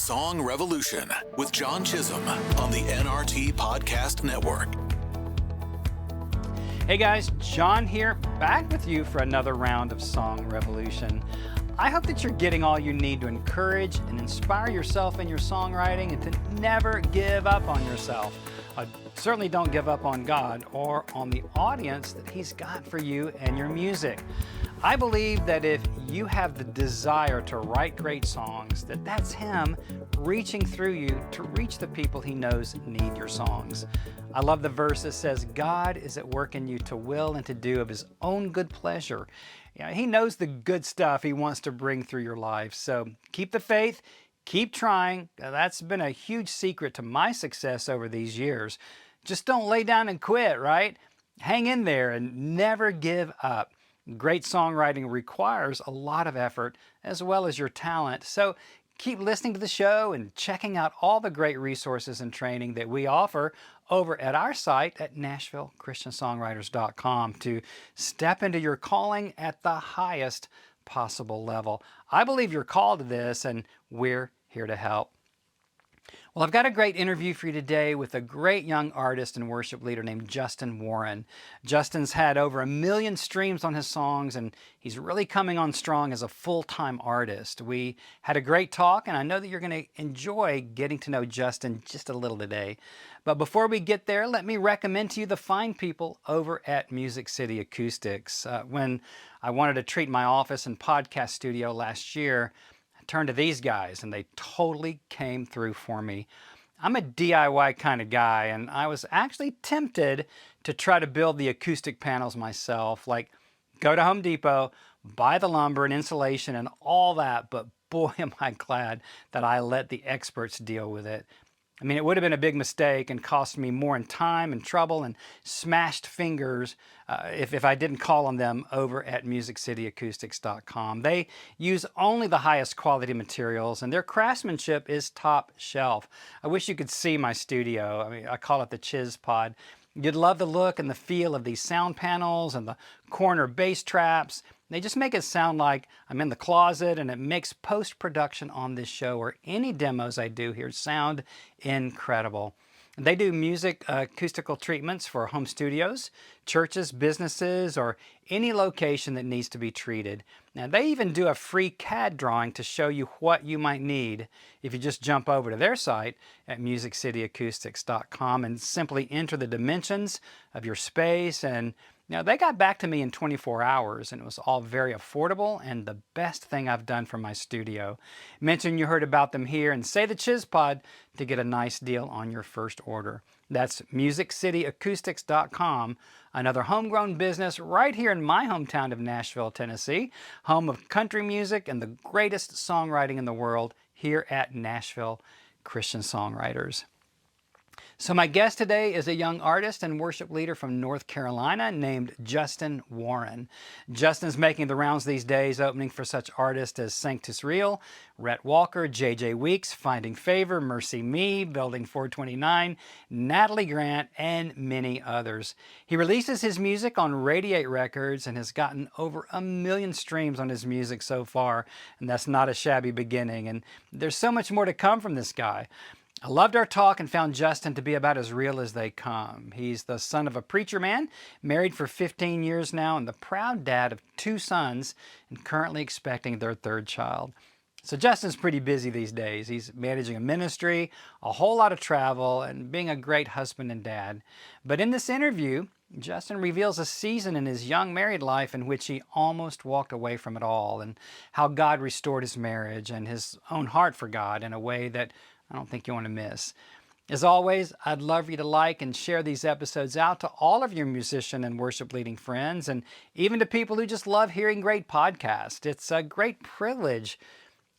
Song Revolution with John Chisholm on the NRT Podcast Network. Hey guys, John here, back with you for another round of Song Revolution. I hope that you're getting all you need to encourage and inspire yourself in your songwriting and to never give up on yourself. Certainly don't give up on God or on the audience that He's got for you and your music. I believe that if you have the desire to write great songs, that's Him reaching through you to reach the people He knows need your songs. I love the verse that says, God is at work in you to will and to do of His own good pleasure. You know, He knows the good stuff He wants to bring through your life. So keep the faith, keep trying. That's been a huge secret to my success over these years. Just don't lay down and quit, right? Hang in there and never give up. Great songwriting requires a lot of effort as well as your talent. So keep listening to the show and checking out all the great resources and training that we offer over at our site at NashvilleChristianSongwriters.com to step into your calling at the highest possible level. I believe you're called to this, and we're here to help. Well, I've got a great interview for you today with a great young artist and worship leader named Justin Warren. Justin's had over 1 million streams on his songs, and he's really coming on strong as a full-time artist. We had a great talk, and I know that you're going to enjoy getting to know Justin just a little today. But before we get there, let me recommend to you the fine people over at Music City Acoustics. When I wanted to treat my office and podcast studio last year, turned to these guys and they totally came through for me. I'm a DIY kind of guy, and I was actually tempted to try to build the acoustic panels myself, like go to Home Depot, buy the lumber and insulation and all that, but boy am I glad that I let the experts deal with it. I mean, it would have been a big mistake and cost me more in time and trouble and smashed fingers if I didn't call on them over at MusicCityAcoustics.com. They use only the highest quality materials, and their craftsmanship is top shelf. I wish you could see my studio. I mean, I call it the Chiz Pod. You'd love the look and the feel of these sound panels and the corner bass traps. They just make it sound like I'm in the closet, and it makes post-production on this show or any demos I do here sound incredible. They do music acoustical treatments for home studios, churches, businesses, or any location that needs to be treated. Now, they even do a free CAD drawing to show you what you might need if you just jump over to their site at MusicCityAcoustics.com and simply enter the dimensions of your space. And they got back to me in 24 hours, and it was all very affordable and the best thing I've done for my studio. Mention you heard about them here and say the Chiz Pod to get a nice deal on your first order. That's MusicCityAcoustics.com, another homegrown business right here in my hometown of Nashville, Tennessee, home of country music and the greatest songwriting in the world here at Nashville Christian Songwriters. So my guest today is a young artist and worship leader from North Carolina named Justin Warren. Justin's making the rounds these days, opening for such artists as Sanctus Real, Rhett Walker, J.J. Weeks, Finding Favor, Mercy Me, Building 429, Natalie Grant, and many others. He releases his music on Radiate Records and has gotten over 1 million streams on his music so far, and that's not a shabby beginning. And there's so much more to come from this guy. I loved our talk and found Justin to be about as real as they come. He's the son of a preacher man, married for 15 years now, and the proud dad of 2 sons, and currently expecting their 3rd child. So Justin's pretty busy these days. He's managing a ministry, a whole lot of travel, and being a great husband and dad. But in this interview, Justin reveals a season in his young married life in which he almost walked away from it all, and how God restored his marriage and his own heart for God in a way that I don't think you want to miss. As always, I'd love for you to like and share these episodes out to all of your musician and worship leading friends, and even to people who just love hearing great podcasts. It's a great privilege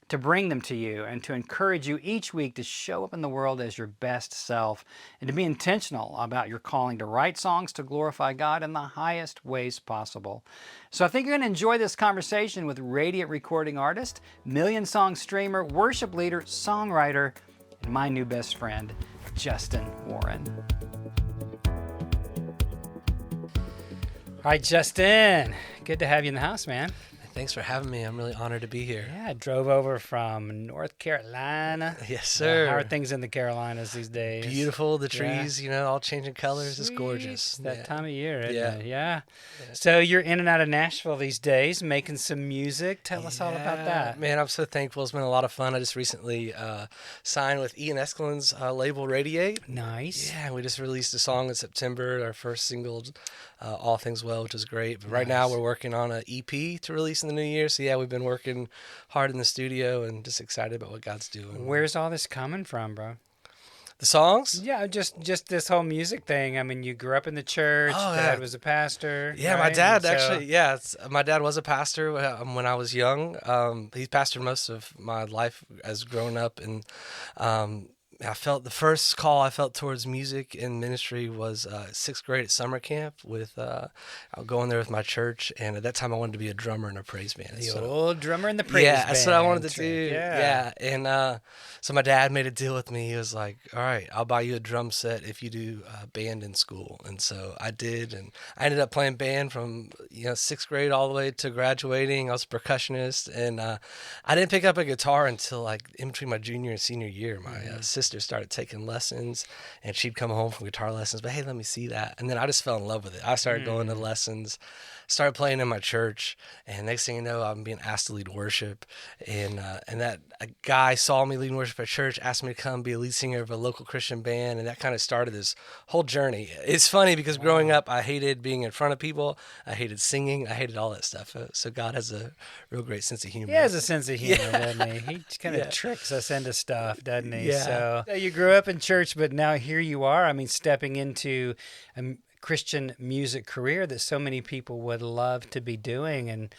to bring them to you and to encourage you each week to show up in the world as your best self and to be intentional about your calling to write songs to glorify God in the highest ways possible. So I think you're going to enjoy this conversation with Radiant recording artist, million-song streamer, worship leader, songwriter, and my new best friend, Justin Warren. All right, Justin, good to have you in the house, man. Thanks for having me. I'm really honored to be here. Yeah, I drove over from North Carolina. Yes, sir. How are things in the Carolinas these days? Beautiful. The trees, all changing colors. It's Sweet. gorgeous. That time of year, isn't Yeah. it? Yeah. So you're in and out of Nashville these days, making some music. Tell us all about that. Man, I'm so thankful. It's been a lot of fun. I just recently signed with Ian Eskelin's label Radiate. Nice. Yeah, we just released a song in September, our first single, All Things Well, which is great. But right now we're working on an EP to release in the new year. So yeah, we've been working hard in the studio and just excited about what God's doing. Where's all this coming from, bro? The songs? Yeah, just this whole music thing. I mean, you grew up in the church. Oh, Dad yeah. was a pastor. Yeah, right? my dad And so- actually, my dad was a pastor when I was young. He pastored most of my life as growing up, and I felt the first call I felt towards music and ministry was sixth grade at summer camp with I was going there with my church, and at that time I wanted to be a drummer in a praise band. The So- old drummer in the praise yeah, band. that's what I wanted to do. Yeah. And so my dad made a deal with me. He was like, "All right, I'll buy you a drum set if you do band in school." And so I did, and I ended up playing band from sixth grade all the way to graduating. I was a percussionist, and I didn't pick up a guitar until like in between my junior and senior year. My sister started taking lessons, and she'd come home from guitar lessons. But hey, let me see that, and then I just fell in love with it. I started going to lessons. Started playing in my church, and next thing you know, I'm being asked to lead worship, and that a guy saw me leading worship at church, asked me to come be a lead singer of a local Christian band, and that kind of started this whole journey. It's funny because growing up, I hated being in front of people, I hated singing, I hated all that stuff. So God has a real great sense of humor. He has a sense of humor, doesn't he? He kind of tricks us into stuff, doesn't he? Yeah. So you grew up in church, but now here you are. I mean, stepping into a Christian music career that so many people would love to be doing. And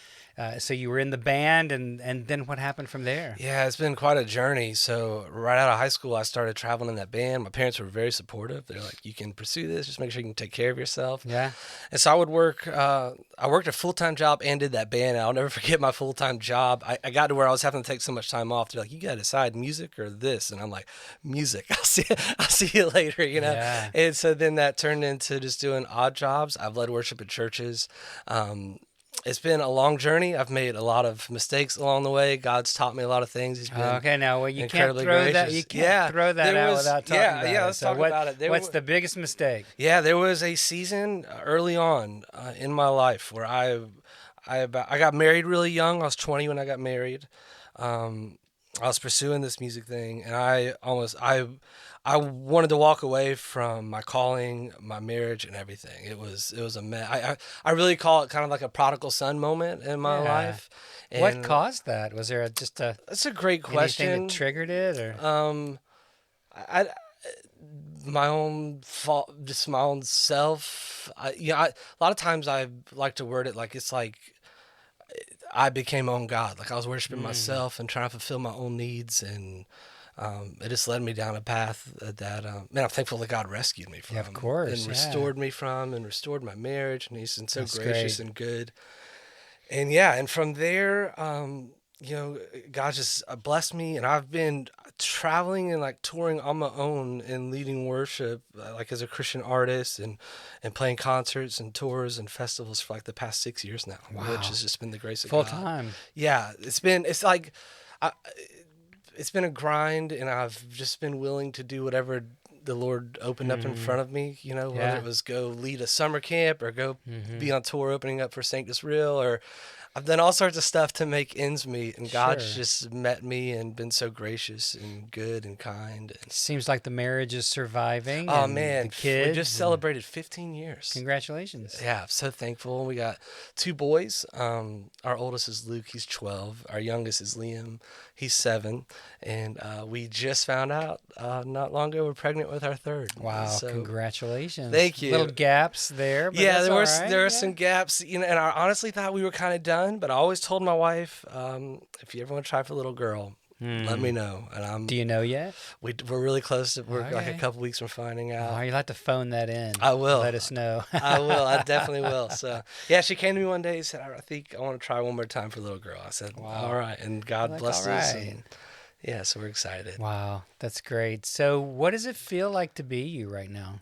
so you were in the band, and then what happened from there? Yeah, it's been quite a journey. So right out of high school, I started traveling in that band. My parents were very supportive. They're like, "You can pursue this. Just make sure you can take care of yourself." Yeah. And so I would work. I worked a full-time job and did that band. And I'll never forget my full-time job. I got to where I was having to take so much time off. They're like, "You got to decide music or this," and I'm like, "Music. I'll see you later." Yeah. And so then that turned into just doing odd jobs. I've led worship at churches. It's been a long journey. I've made a lot of mistakes along the way. God's taught me a lot of things. He's been Okay, now you can't incredibly throw that. gracious. You can't throw that out without talking about it. Let's talk about it. What's the biggest mistake? Yeah, there was a season early on in my life where I got married really young. I was 20 when I got married. I was pursuing this music thing, and I wanted to walk away from my calling, my marriage, and everything. It was a mess. I really call it kind of like a prodigal son moment in my life. And What caused that? Was there That's a great question. anything that triggered it, or? I my own fault, just my own self. A lot of times I like to word it like it's like I became my own God. Like I was worshiping myself and trying to fulfill my own needs, and it just led me down a path that I'm thankful that God rescued me from. Yeah, of course, and restored me from, and restored my marriage, and He's been so That's gracious great. and good. And and from there, God just blessed me, and I've been traveling and like touring on my own and leading worship, like as a Christian artist, and playing concerts and tours and festivals for like the past 6 years now, which has just been the grace of Full God. time. Yeah, it's been a grind, and I've just been willing to do whatever the Lord opened up in front of me, whether it was go lead a summer camp or go be on tour opening up for Sanctus Real, or I've done all sorts of stuff to make ends meet, and God's just met me and been so gracious and good and kind. Seems like the marriage is surviving. Oh, and man, the kids. we just celebrated 15 years. Congratulations. Yeah, I'm so thankful. We got 2 boys. Our oldest is Luke. He's 12. Our youngest is Liam. He's 7. And we just found out not long ago we're pregnant with our 3rd. Wow, So, congratulations. thank you. Little gaps there, but yeah, that's all right. there were some gaps, and I honestly thought we were kind of done, but I always told my wife, if you ever want to try for a little girl, let me know. And Do you know yet? we're really close to, we're like a Okay. couple weeks from finding out. Oh, you'll have to phone that in. I will. Let us know. I will. I definitely will. So, yeah, she came to me one day and said, I think I want to try one more time for a little girl. I said, all right. And God Like, blessed all us. right. And yeah, so we're excited. Wow, that's great. So what does it feel like to be you right now?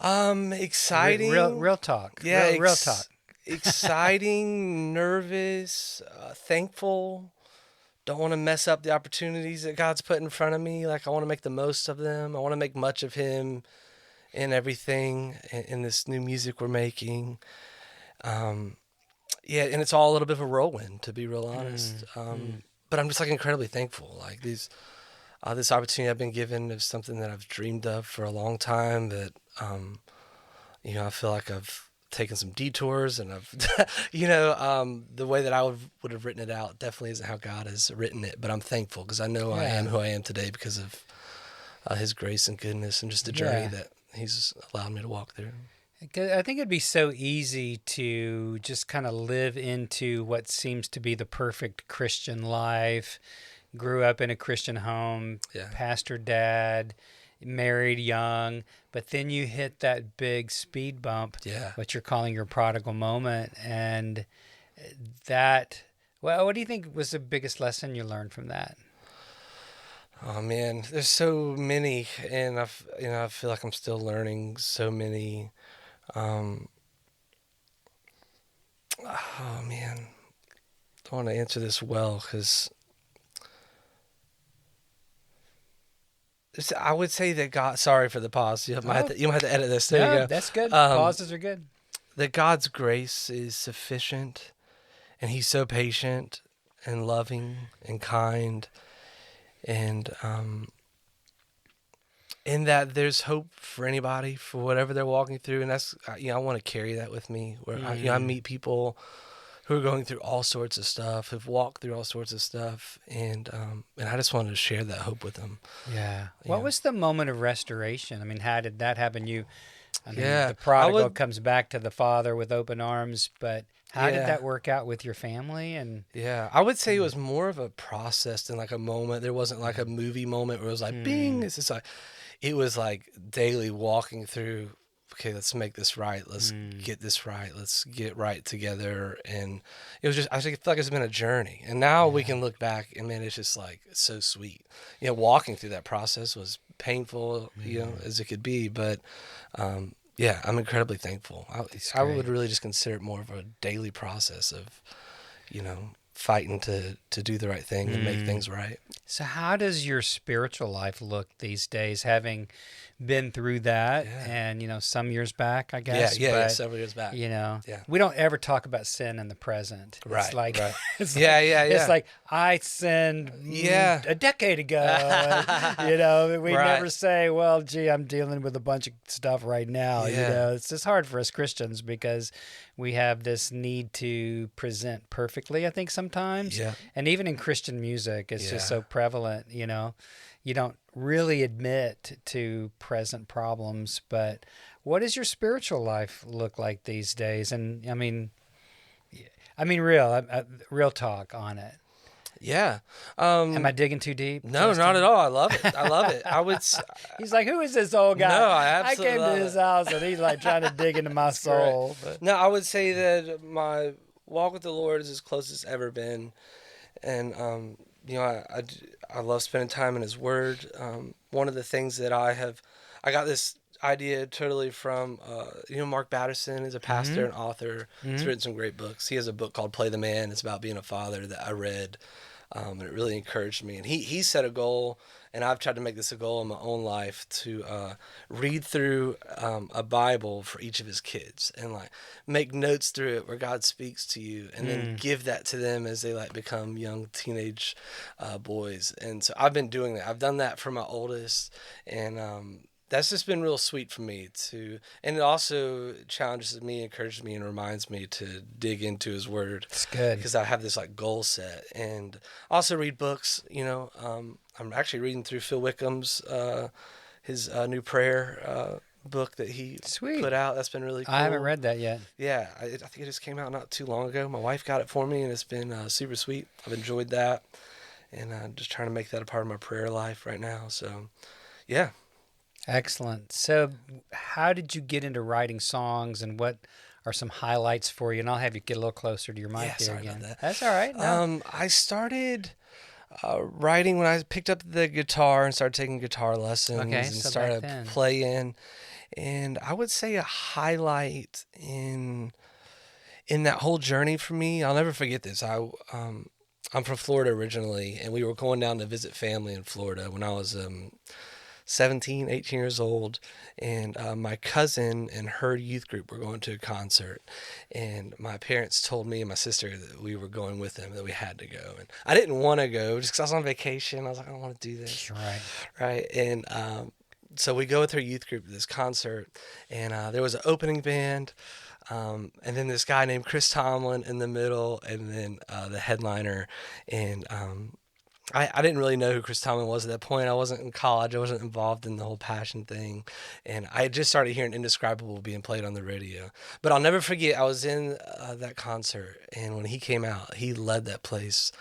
Exciting. Real talk. Yeah, Real talk. exciting, nervous, thankful. Don't want to mess up the opportunities that God's put in front of me. Like, I want to make the most of them. I want to make much of Him in everything in this new music we're making. Yeah, and it's all a little bit of a whirlwind, to be real honest. But I'm just like incredibly thankful. Like this opportunity I've been given is something that I've dreamed of for a long time. That I feel like I've taken some detours, and I've, the way that I would have written it out definitely isn't how God has written it. But I'm thankful because I know I am who I am today because of His grace and goodness and just the journey that He's allowed me to walk through. I think it'd be so easy to just kind of live into what seems to be the perfect Christian life. Grew up in a Christian home, pastor dad, married young, but then you hit that big speed bump, what you're calling your prodigal moment. And what do you think was the biggest lesson you learned from that? Oh man, there's so many, and I feel like I'm still learning so many. Oh man, I want to answer this well because I would say that God. Sorry for the pause. You might have to edit this. There you go. That's good. Pauses are good. That God's grace is sufficient, and He's so patient and loving and kind, and in that there's hope for anybody for whatever they're walking through, and that's I want to carry that with me. Where I meet people who are going through all sorts of stuff, who've walked through all sorts of stuff, and I just wanted to share that hope with them. Yeah. What was the moment of restoration? I mean, how did that happen? The prodigal comes back to the Father with open arms, but how did that work out with your family? And I would say it was more of a process than like a moment. There wasn't like a movie moment where it was like, bing, it's just like, it was like daily walking through, okay, let's make this right. Let's get this right. Let's get right together. And it was just, I feel like it's been a journey. And now we can look back and man, it's just like, it's so sweet. Walking through that process was painful, as it could be. But, I'm incredibly thankful. I would really just consider it more of a daily process of, fighting to do the right thing and make things right. So how does your spiritual life look these days, having been through that and, some years back, I guess? Yeah, several years back. We don't ever talk about sin in the present. Right, it's like, right. It's It's like, I sinned a decade ago. And, we never say, well, gee, I'm dealing with a bunch of stuff right now. It's just hard for us Christians because we have this need to present perfectly, I think, sometimes. Yeah. And even in Christian music, it's just so prevalent, You don't really admit to present problems, but what does your spiritual life look like these days? And real talk on it. Yeah. Am I digging too deep? No, Justin? not at all. I love it. I would. He's like, who is this old guy? No, I absolutely came to his house and he's like trying to dig into my soul. But. No, I would say that my walk with the Lord is as close as it's ever been, and I love spending time in His Word. One of the things that I got this idea totally from, Mark Batterson is a pastor and author. He's written some great books. He has a book called Play the Man. It's about being a father that I read, and it really encouraged me. And he set a goal, and I've tried to make this a goal in my own life to read through a Bible for each of his kids and like make notes through it where God speaks to you, and then give that to them as they become young teenage boys. And so I've been doing that. I've done that for my oldest, and that's just been real sweet for me and it also challenges me, encourages me, and reminds me to dig into His Word. It's good. Because I have this goal set, and also read books, I'm actually reading through Phil Wickham's, his new prayer book that he put out. That's been really cool. I haven't read that yet. Yeah, I think it just came out not too long ago. My wife got it for me, and it's been super sweet. I've enjoyed that, and just trying to make that a part of my prayer life right now. So, yeah. Excellent. So how did you get into writing songs, and what are some highlights for you? And I'll have you get a little closer to your mic there again. About that. That's all right. No. I started writing when I picked up the guitar and started taking guitar lessons and started playing. And I would say a highlight in in that whole journey for me, I'll never forget this. I'm from Florida originally, and we were going down to visit family in Florida when I was 17, 18 years old, and my cousin and her youth group were going to a concert, and my parents told me and my sister that we were going with them, that we had to go, and I didn't want to go just because I was on vacation. I was like, I don't want to do this. Right, and so we go with her youth group to this concert, and there was an opening band, and then this guy named Chris Tomlin in the middle, and then the headliner, and I didn't really know who Chris Tomlin was at that point. I wasn't in college. I wasn't involved in the whole Passion thing. And I had just started hearing Indescribable being played on the radio. But I'll never forget, I was in that concert, and when he came out, he led that place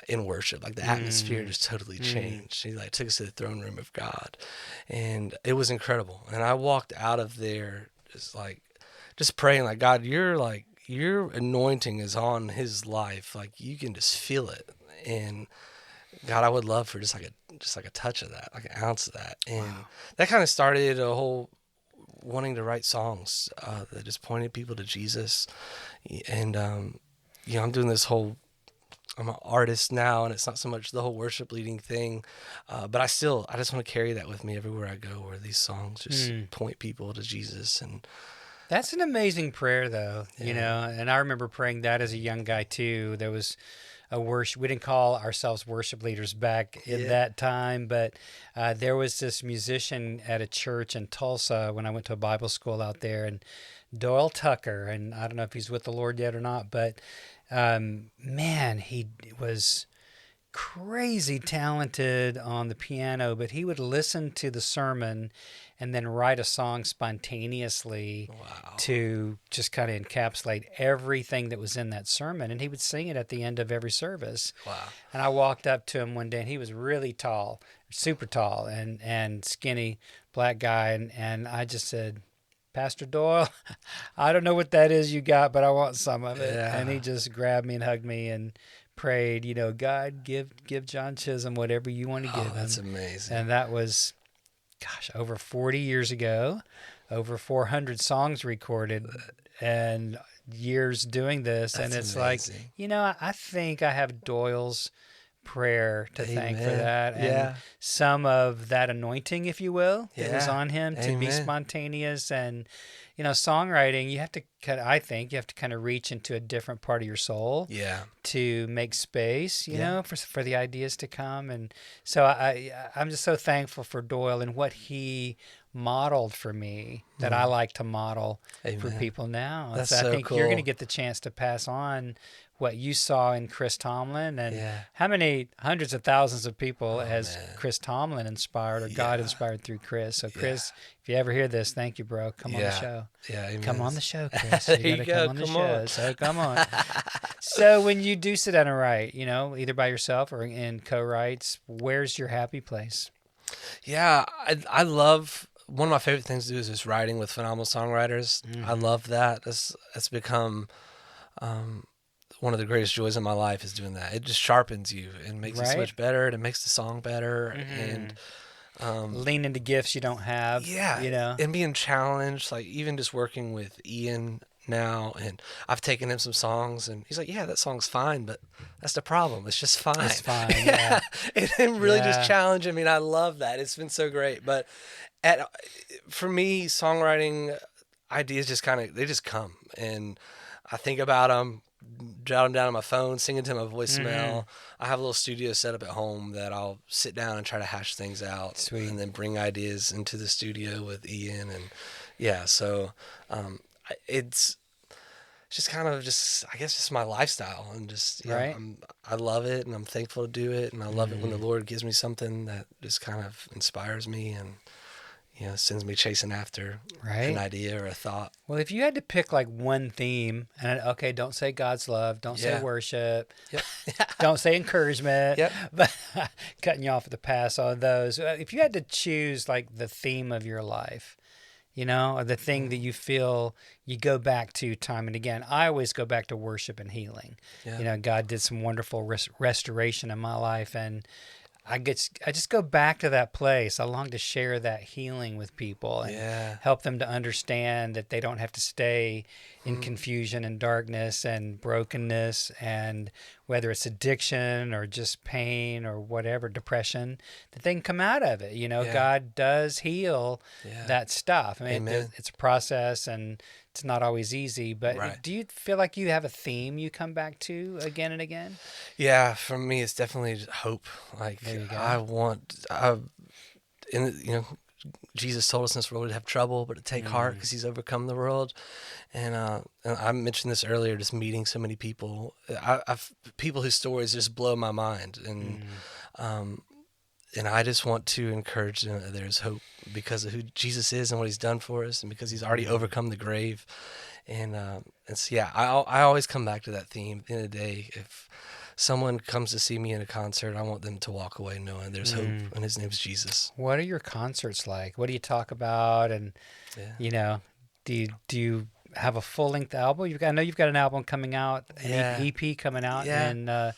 in worship. Like, the atmosphere just totally changed. He like took us to the throne room of God. And it was incredible. And I walked out of there just praying, like, God, your anointing is on his life. Like, you can just feel it. And God, I would love for just like a touch of that, like an ounce of that. And that kind of started a whole wanting to write songs that just pointed people to Jesus. And, I'm doing this whole, I'm an artist now, and it's not so much the whole worship leading thing, but I just want to carry that with me everywhere I go, where these songs just point people to Jesus. And that's an amazing prayer, though, and I remember praying that as a young guy too. There was a worship. We didn't call ourselves worship leaders back in that time, but there was this musician at a church in Tulsa when I went to a Bible school out there, and Doyle Tucker, and I don't know if he's with the Lord yet or not, but man, he was crazy talented on the piano, but he would listen to the sermon and then write a song spontaneously to just kind of encapsulate everything that was in that sermon. And he would sing it at the end of every service. Wow. And I walked up to him one day, and he was really tall, super tall, and skinny black guy. And I just said, Pastor Doyle, I don't know what that is you got, but I want some of it. Yeah. And he just grabbed me and hugged me and prayed, God, give John Chisholm whatever you want to give him. That's amazing. And that was, over 40 years ago, over 400 songs recorded, and years doing this. That's and it's amazing. Like, I think I have Doyle's prayer to thank for that. And some of that anointing, if you will, that was on him to be spontaneous. And, songwriting, you have to kind of reach into a different part of your soul to make space, for the ideas to come. And so I'm just so thankful for Doyle and what he modeled for me that I like to model for people now. That's so I think cool. You're going to get the chance to pass on what you saw in Chris Tomlin, and how many hundreds of thousands of people has Chris Tomlin inspired, or God inspired through Chris. So Chris, if you ever hear this, thank you, bro. Come on the show. Come on the show, Chris. You gotta come on the show. So come on. So when you do sit down and write, either by yourself or in co-writes, where's your happy place? Yeah, I love, one of my favorite things to do is just writing with phenomenal songwriters. I love that. It's become one of the greatest joys of my life is doing that. It just sharpens you and makes it so much better, and it makes the song better. And lean into gifts you don't have. And being challenged, like even just working with Ian now, and I've taken him some songs, and he's like, that song's fine, but that's the problem. It's just fine. It's fine, and really just challenge. I mean, I love that. It's been so great. But for me, songwriting ideas just come, and I think about them, jot them down on my phone, sing into my voicemail. I have a little studio set up at home that I'll sit down and try to hash things out. Sweet. And then bring ideas into the studio with Ian. And so it's just kind of I guess just my lifestyle, and just, I love it, and I'm thankful to do it. And I love it when the Lord gives me something that just kind of inspires me and, sends me chasing after an idea or a thought. Well, if you had to pick like one theme, and don't say God's love, don't say worship, don't say encouragement, but cutting you off at the pass on those. If you had to choose like the theme of your life, or the thing that you feel you go back to time and again. I always go back to worship and healing. God did some wonderful restoration in my life, and I just go back to that place. I long to share that healing with people and help them to understand that they don't have to stay in confusion and darkness and brokenness, and whether it's addiction or just pain or whatever, depression, that they can come out of it. God does heal that stuff. I mean, it's a process, and it's not always easy, but do you feel like you have a theme you come back to again and again? Yeah, for me, it's definitely hope. Like, Jesus told us in this world we'd have trouble, but to take heart because he's overcome the world. And I mentioned this earlier, just meeting so many people. I've people whose stories just blow my mind. And I just want to encourage them that there's hope because of who Jesus is and what he's done for us, and because he's already overcome the grave. And so, I always come back to that theme. At the end of the day, if someone comes to see me in a concert, I want them to walk away knowing there's hope, and his name's Jesus. What are your concerts like? What do you talk about? And, do you have a full-length album? I know you've got an album coming out, an EP coming out in the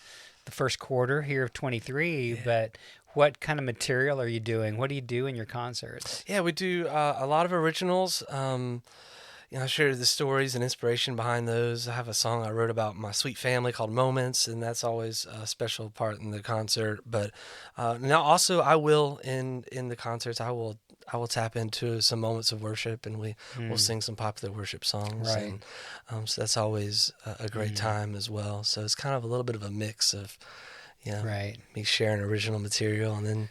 first quarter here of 23, but what kind of material are you doing? What do you do in your concerts? Yeah, we do a lot of originals. I share the stories and inspiration behind those. I have a song I wrote about my sweet family called Moments, and that's always a special part in the concert. But now also I will, in the concerts, I will tap into some moments of worship, and we'll sing some popular worship songs. Right. And so that's always a great time as well. So it's kind of a little bit of a mix of, me sharing original material and then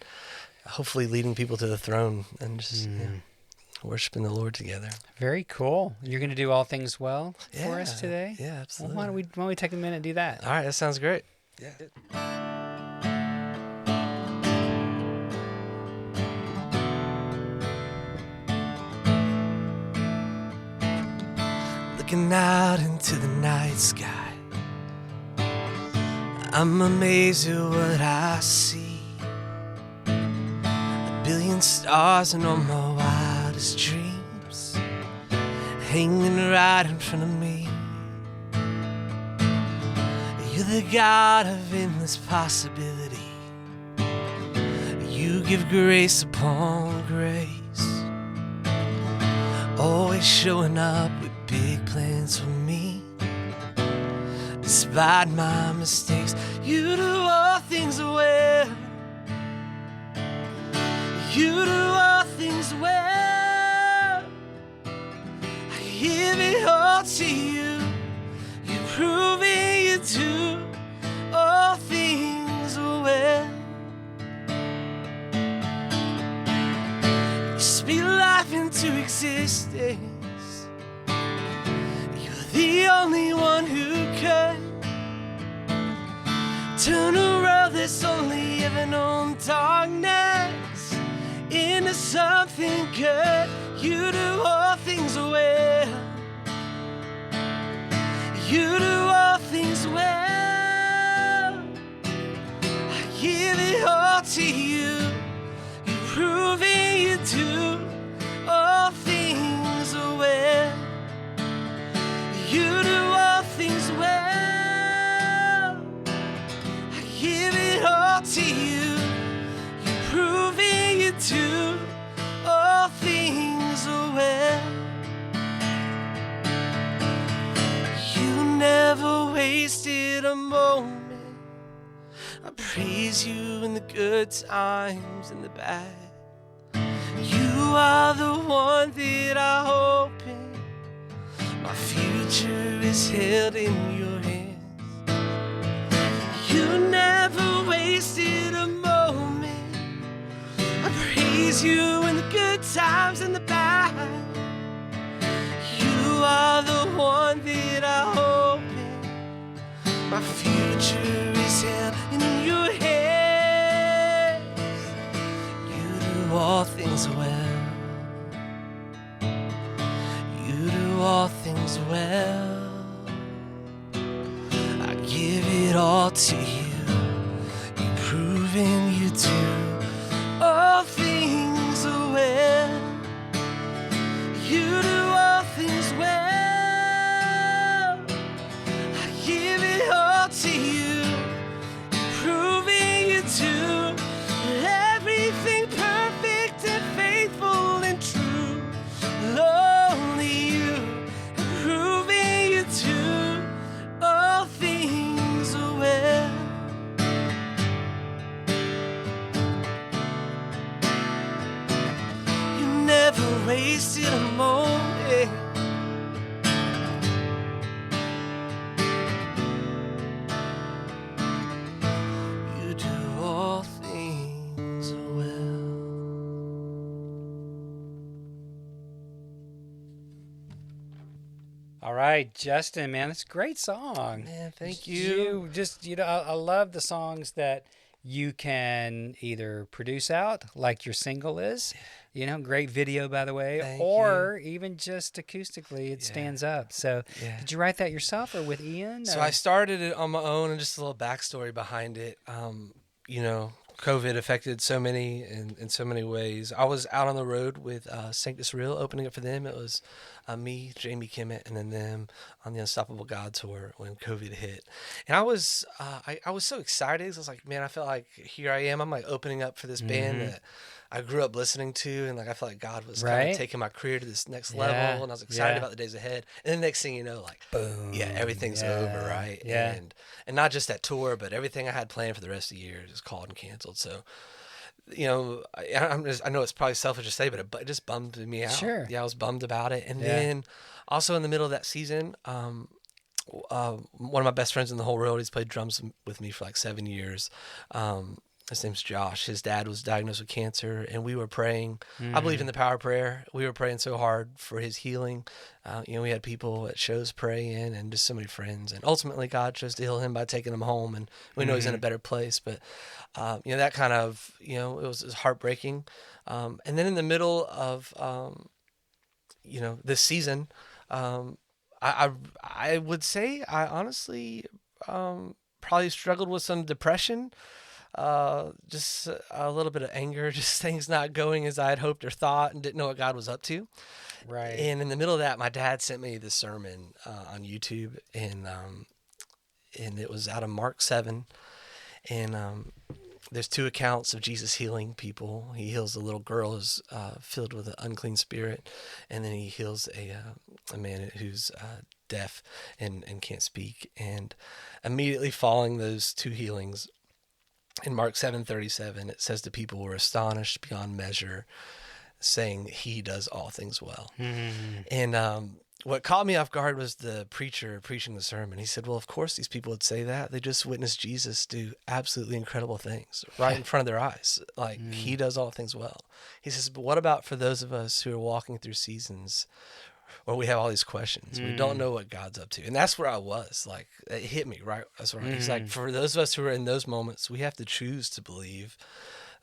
hopefully leading people to the throne and just worshiping the Lord together. Very cool. You're going to do All Things Well for us today? Yeah, absolutely. Well, why don't we take a minute and do that? All right, that sounds great. Yeah. Looking out into the night sky, I'm amazed at what I see. A billion stars and all my wildest dreams hanging right in front of me. You're the God of endless possibility. You give grace upon grace, always showing up with big plans for me. Despite my mistakes, you do all things well. You do all things well. I give it all to you. You're proving you do all things well. You speak life into existence. You're the only one who could turn a world that's only ever known darkness into something good. You do all things well. You do all things well. I give it all to you. You're proving you do all things well. You do all things well. Give it all to you. You're proving you do all things well. You never wasted a moment. I praise you in the good times and the bad. You are the one that I hope in. My future is held in your hands. You never wasted a moment. I praise you in the good times and the bad. You are the one that I hope in. My future is held in your hands. You do all things well. You do all things well. I give it all to you. You're proving you do all things well. You do all things well. I give it all to you. You're proving you do wasted a moment. You do all things well. All right, Justin, man, it's a great song. Man, thank you. I love the songs that you can either produce out, like your single is, great video, by the way, Thank or even just acoustically, it stands up. So Yeah. did you write that yourself or with Ian? So or? I started it on my own, and just a little backstory behind it. COVID affected so many in so many ways. I was out on the road with Sanctus Real opening up for them. It was me, Jamie Kimmett, and then them on the Unstoppable God tour when COVID hit. And I was so excited. I was like, man, I felt like here I am. I'm like opening up for this band that I grew up listening to, and like I felt like God was kind of taking my career to this next level, and I was excited about the days ahead. And the next thing you know, like boom, everything's over, right? Yeah. And not just that tour, but everything I had planned for the rest of the year is called and canceled. So, I know it's probably selfish to say, but it just bummed me out. Sure. Yeah, I was bummed about it. And then also in the middle of that season, one of my best friends in the whole world, he's played drums with me for like 7 years. His name's Josh. His dad was diagnosed with cancer, and we were praying. I believe in the power of prayer. We were praying so hard for his healing. We had people at shows praying, and just so many friends. And ultimately, God chose to heal him by taking him home, and we know he's in a better place. But that kind of it was heartbreaking. And then in the middle of this season, I would say I honestly probably struggled with some depression. Just a little bit of anger, just things not going as I had hoped or thought, and didn't know what God was up to. Right. And in the middle of that, my dad sent me this sermon on YouTube, and it was out of Mark 7. And there's 2 accounts of Jesus healing people. He heals a little girl who's filled with an unclean spirit, and then he heals a man who's deaf and can't speak. And immediately following those 2 healings, in Mark 7:37, it says the people were astonished beyond measure, saying, "He does all things well." Mm-hmm. And what caught me off guard was the preacher preaching the sermon. He said, well, of course these people would say that. They just witnessed Jesus do absolutely incredible things right in front of their eyes. Like, he does all things well. He says, but what about for those of us who are walking through seasons where we have all these questions? We don't know what God's up to. And that's where I was. Like, it hit me, right? That's right. He's like, for those of us who are in those moments, we have to choose to believe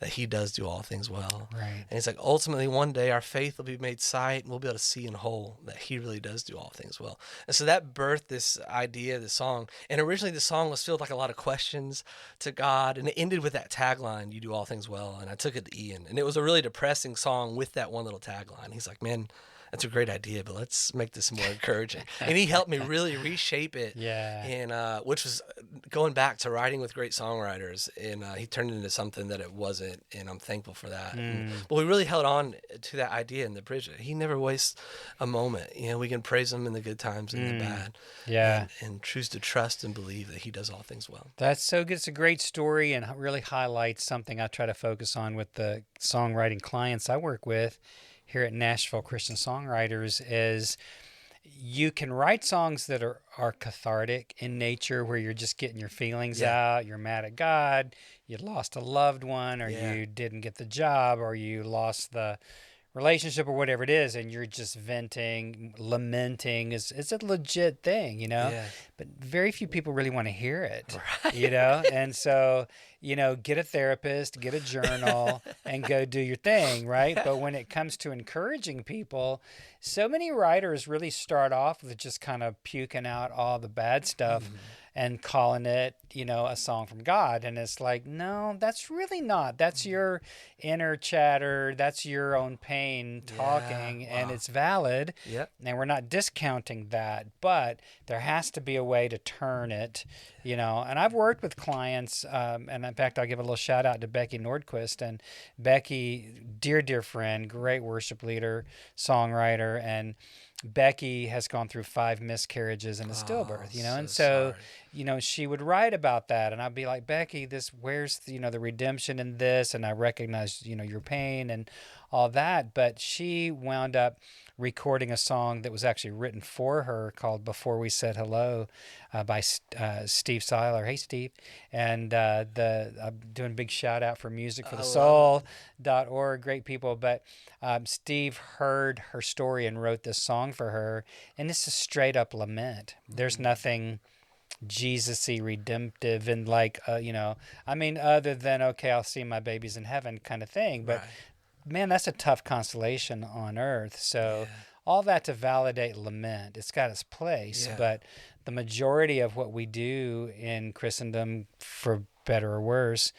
that he does do all things well. Right. And it's like, ultimately, one day our faith will be made sight, and we'll be able to see in whole that he really does do all things well. And so that birthed this idea, this song. And originally the song was filled with like a lot of questions to God, and it ended with that tagline, "You do all things well." And I took it to Ian, and it was a really depressing song with that one little tagline. He's like, man, that's a great idea, but let's make this more encouraging. And he helped me really reshape it. Yeah. And which was going back to writing with great songwriters. And he turned it into something that it wasn't, and I'm thankful for that. But we really held on to that idea in the bridge. He never wastes a moment. We can praise him in the good times and the bad. Yeah. And choose to trust and believe that he does all things well. That's so good. It's a great story and really highlights something I try to focus on with the songwriting clients I work with here at Nashville Christian Songwriters. Is you can write songs that are cathartic in nature, where you're just getting your feelings out. You're mad at God, you lost a loved one, or you didn't get the job, or you lost the relationship, or whatever it is, and you're just venting, lamenting. It's a legit thing, but very few people really want to hear it, right. And so, get a therapist, get a journal, and go do your thing, right? But when it comes to encouraging people, so many writers really start off with just kind of puking out all the bad stuff and calling it, a song from God. And it's like, no, that's really not. That's your inner chatter. That's your own pain talking, and it's valid. Yep. And we're not discounting that, but there has to be a way to turn it, And I've worked with clients, and in fact, I'll give a little shout out to Becky Nordquist. And Becky, dear friend, great worship leader, songwriter, and Becky has gone through 5 miscarriages and a stillbirth, and so, she would write about that, and I'd be like, Becky, where's the redemption in this? And I recognize, your pain and all that. But she wound up recording a song that was actually written for her called "Before We Said Hello" by Steve Seiler. Hey, Steve. And I'm doing a big shout out for musicforthesoul.org. Great people. But Steve heard her story and wrote this song for her. And it's a straight up lament. There's nothing Jesus-y, redemptive, and other than, okay, I'll see my babies in heaven kind of thing. But man, that's a tough constellation on earth. So all that to validate lament, it's got its place. But the majority of what we do in Christendom, for better or worse,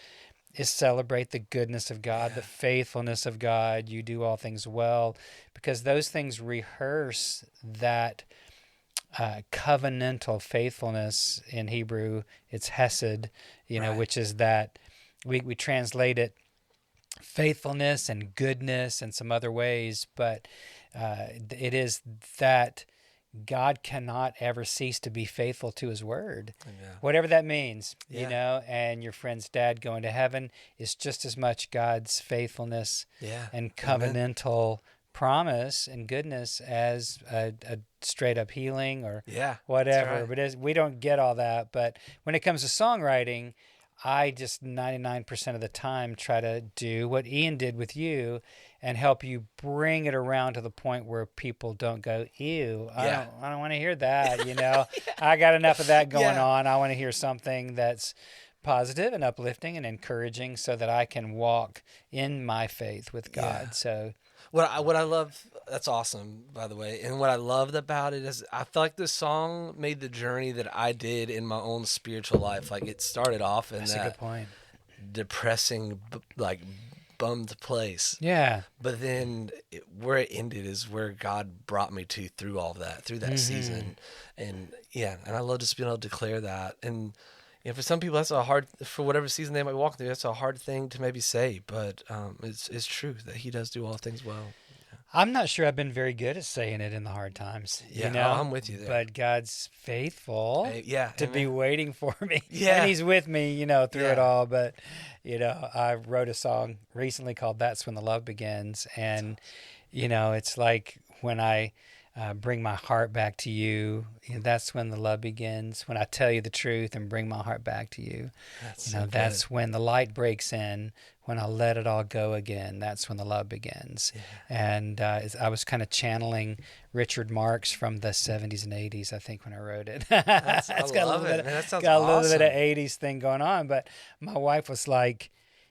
is celebrate the goodness of God, the faithfulness of God. You do all things well, because those things rehearse that covenantal faithfulness. In Hebrew, it's hesed, which is that we translate it faithfulness and goodness and some other ways, but it is that God cannot ever cease to be faithful to his word, whatever that means, and your friend's dad going to heaven is just as much God's faithfulness and covenantal promise and goodness as a straight up healing or whatever. But we don't get all that. But when it comes to songwriting, I just 99% of the time try to do what Ian did with you and help you bring it around to the point where people don't go, ew, I don't want to hear that, I got enough of that going on. I want to hear something that's positive and uplifting and encouraging so that I can walk in my faith with God. So what I love, that's awesome, by the way. And what I loved about it is I feel like this song made the journey that I did in my own spiritual life. Like, it started off in that's a good point. Depressing, bummed place. Yeah. But then where it ended is where God brought me to through all that, through that season. And I love just being able to declare that. And for some people, that's for whatever season they might walk through, that's a hard thing to maybe say, but it's true that he does do all things well. I'm not sure I've been very good at saying it in the hard times. I'm with you there. But God's faithful to be waiting for me. Yeah. And he's with me, through it all. But, I wrote a song recently called That's When the Love Begins. And, it's like when I bring my heart back to you, that's when the love begins. When I tell you the truth and bring my heart back to you, that's when the light breaks in. When I let it all go again, that's when the love begins. And I was kind of channeling Richard Marx from the 70s and 80s, I think, when I wrote it. That sounds got a little bit of 80s thing going on. But my wife was like,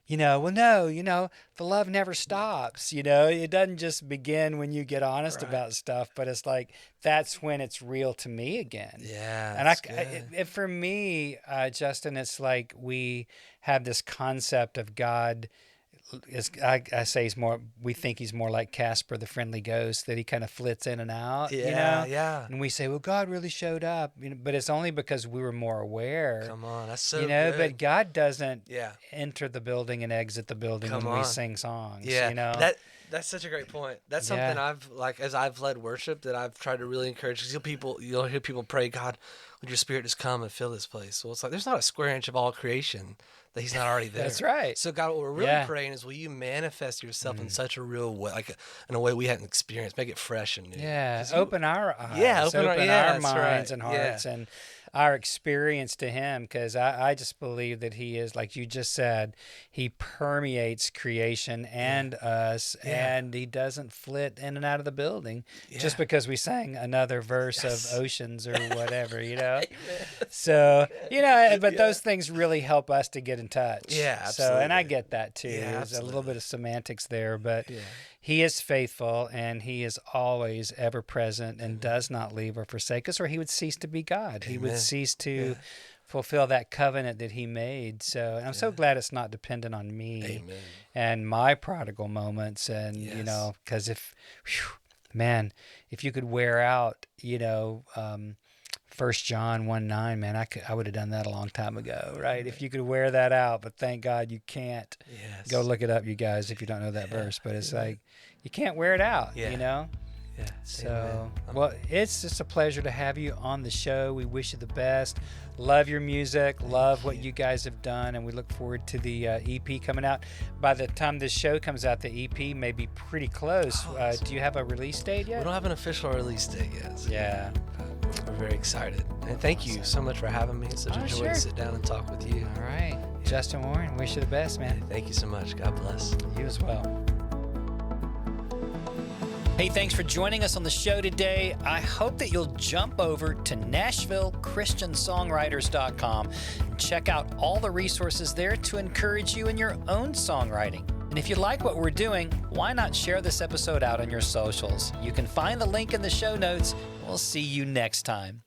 the love never stops. It doesn't just begin when you get honest about stuff, but it's like, that's when it's real to me again. Yeah. And for me, Justin, it's like we have this concept of God. I say we think he's more like Casper the Friendly Ghost, that he kind of flits in and out, And we say, well, God really showed up, but it's only because we were more aware. Come on, that's so good. But God doesn't enter the building and exit the building we sing songs, That's such a great point. That's something as I've led worship, that I've tried to really encourage. Because you'll hear people pray, God, would your spirit just come and fill this place? Well, it's like, there's not a square inch of all creation that he's not already there. That's right. So God, what we're really praying is, will you manifest yourself in such a real way, in a way we hadn't experienced, make it fresh and new. Yeah, open our eyes, open our minds and hearts and our experience to him, because I just believe that he is, like you just said, he permeates creation and us, and he doesn't flit in and out of the building just because we sang another verse of Oceans or whatever, So, but those things really help us to get in touch. Yeah, absolutely. So, and I get that too. There's a little bit of semantics there, but he is faithful, and he is always ever present and does not leave or forsake us, or he would cease to be God. He would cease to fulfill that covenant that he made. So, and I'm so glad it's not dependent on me and my prodigal moments. And, because if you could wear out, 1 John 1:9, man, I would have done that a long time ago, right? If you could wear that out, but thank God you can't. Go look it up, you guys, if you don't know that verse. But it's like, you can't wear it out, Yeah. So, well, it's just a pleasure to have you on the show. We wish you the best. Love your music. Love what you guys have done. And we look forward to the EP coming out. By the time this show comes out, the EP may be pretty close. Do you have a release date yet? We don't have an official release date yet. So Yeah. we're very excited. And thank you so much for having me. It's such a joy sure. to sit down and talk with you. All right. Justin Warren, wish you the best, man. Thank you so much. God bless. You as well. Hey, thanks for joining us on the show today. I hope that you'll jump over to NashvilleChristianSongwriters.com and check out all the resources there to encourage you in your own songwriting. And if you like what we're doing, why not share this episode out on your socials? You can find the link in the show notes. We'll see you next time.